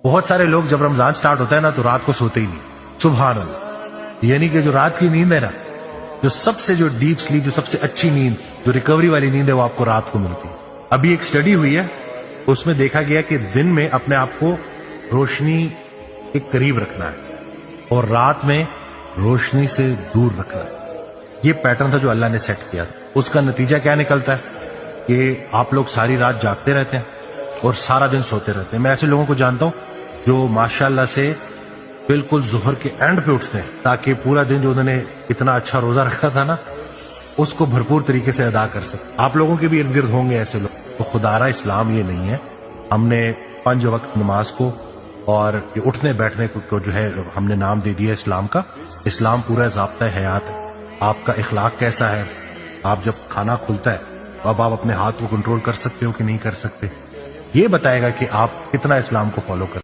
بہت سارے لوگ جب رمضان سٹارٹ ہوتا ہے نا تو رات کو سوتے ہی نہیں. سبحان اللہ. یعنی کہ جو رات کی نیند ہے نا، جو سب سے جو ڈیپ سلیپ، جو سب سے اچھی نیند، جو ریکوری والی نیند ہے، وہ آپ کو رات کو ملتی ہے. ابھی ایک سٹڈی ہوئی ہے، اس میں دیکھا گیا کہ دن میں اپنے آپ کو روشنی کے قریب رکھنا ہے اور رات میں روشنی سے دور رکھنا ہے. یہ پیٹرن تھا جو اللہ نے سیٹ کیا تھا. اس کا نتیجہ کیا نکلتا ہے کہ آپ لوگ ساری رات جاگتے رہتے ہیں اور سارا دن سوتے رہتے ہیں. میں ایسے لوگوں کو جانتا ہوں جو ماشاءاللہ سے بالکل ظہر کے اینڈ پہ اٹھتے ہیں تاکہ پورا دن جو انہوں نے اتنا اچھا روزہ رکھا تھا نا اس کو بھرپور طریقے سے ادا کر سکتے. آپ لوگوں کے بھی ارد گرد ہوں گے ایسے لوگ. تو خدارہ اسلام یہ نہیں ہے. ہم نے 5 وقت نماز کو اور اٹھنے بیٹھنے کو جو ہے ہم نے نام دے دیا اسلام کا. اسلام پورا ضابطہ حیات ہے. آپ کا اخلاق کیسا ہے، آپ جب کھانا کھلتا ہے تو اب آپ اپنے ہاتھ کو کنٹرول کر سکتے ہو کہ نہیں کر سکتے، یہ بتائے گا کہ آپ کتنا اسلام کو فالو کرتے ہیں.